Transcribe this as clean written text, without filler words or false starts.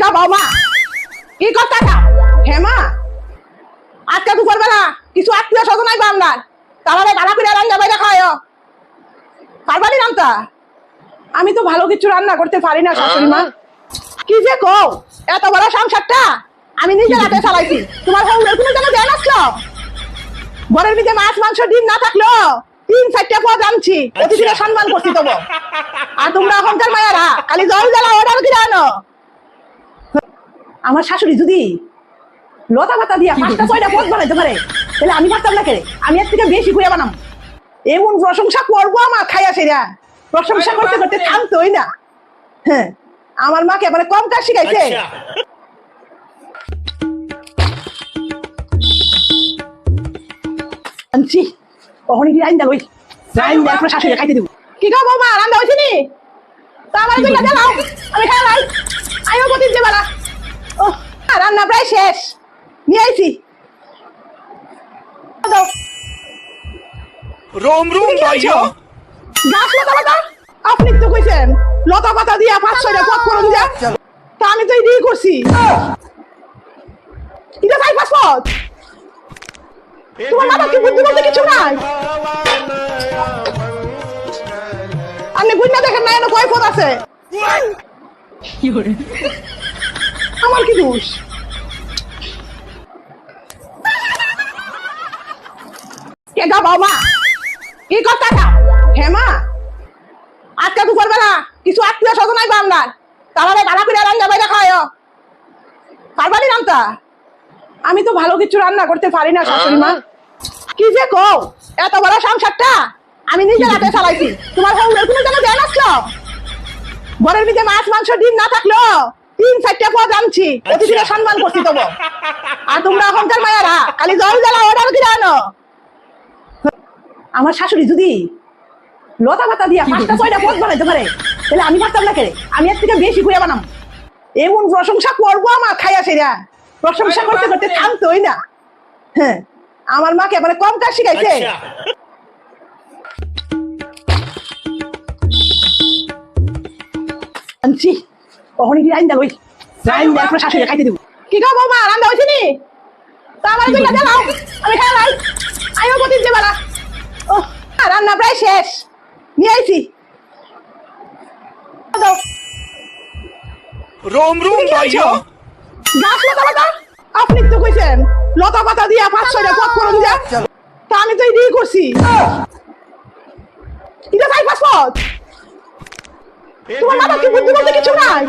গা বাবা কি কথা না হেমা আজকে দুপুর বেলা কিছু আত্মীয় স্বজন আইবা আপনার তাহলে ভাড়া করে রান্না বাইরে খাওয়ায় পারবানি রান্তা আমি তো ভালো কিছু রান্না করতে পারি না শাশুড়ি মা কি যে কও এত বড় সংসারটা আমি নিজের হাতে চালাইছি তোমার হৌরের কোনো জায়গা দেন আসলো ঘরের ভিতরে মাছ মাংস ডিম না থাকলো 3-4টা পদ আনছি অতিথিরা সম্মান করছি তবু আর তোমরা এখনকার মায়েরা খালি জল জ্বালা অর্ডার করে আনো আমার শাশুড়ি যদি লতা পাতা দিয়া 5টা-6টা পদ বানাইতে পারে তাহলে আমি পারতাম না কেন আমি এর থেকে বেশি করে বানাম এমন প্রশংসা করবো আমার খাইয়া সেরা প্রশংসা করতে করতে থামতোই না হ্যাঁ আমার মাকে এবারে কম কাজ শিখাইছে আনছি কখনই কি রাইন্দা লই রাইন্দা আপনার শাশুড়ি খাইতে দিব কি গো বৌমা রান্না হয়েছে নি তা আমার দুইটা জ্বালাও আমি খাই লাই আইও প্রতিদিন যে বেলা ও রান্না প্রায় শেষ নিয়ে আইছি रोम रोम भाइयों গাছ লতা পাতা আপনি তো কইছেন লতা পাতা দিয়া 5-6টা পদ করুন যা তা আমি তো এই করছি এটা 5 পদ তোমার মাথা কি বুদ্ধি বলতে কিছু নাই আপনি গুণনা দেখেন না এনে কয় পদ আছে আমার কি দোষ কে গা বাবা কি কথা না হেমা আজকে দুপুর বেলা কিছু আত্মীয় স্বজন আইবা আপনার তাহলে ভাড়া করে রান্না বাইরে খাওয়ায় পারবানি রান্তা আমি তো ভালো কিছু রান্না করতে পারি না শাশুড়ি মা কি যে কও এত বড় সংসারটা আমি নিজের হাতে চালাইছি তোমার হৌরের কোনো জায়গা দেন আসলো ঘরের ভিতরে মাছ মাংস ডিম না থাকলো 3-4টা পদ আনছি অতিথিরা সম্মান করছি তবু আর তোমরা এখনকার মায়েরা খালি জল জ্বালা অর্ডার করে আনো আমার শাশুড়ি যদি লতা পাতা দিয়া 5টা-6টা পদ বানাইতে পারে তাহলে আমি পারতাম না কেন আমি এর থেকে বেশি করে বানাম এমন প্রশংসা করবো আমার খাইয়া সেরা প্রশংসা করতে করতে থামতোই না হ্যাঁ আমার মাকে এবারে কম কাজ শিখাইছে আনছি কখনই কি রাইন্দা লই রাইন্দা আপনার শাশুড়ি খাইতে দিব কি গো বৌমা রান্না হয়েছে নি তা আমার দুইটা জ্বালাও আমি খাই লাই আইও প্রতিদিন যে বেলা ও রান্না প্রায় শেষ নিয়ে আইছি रोम रोम भाइयों গাছ লতা পাতা আপনি তো কইছেন লতা পাতা দিয়া 5-6টা পদ করুন যা তা আমি তো এই করছি এটা 5 পদ তোমার মাথা কি বুদ্ধি বলতে কিছু নাই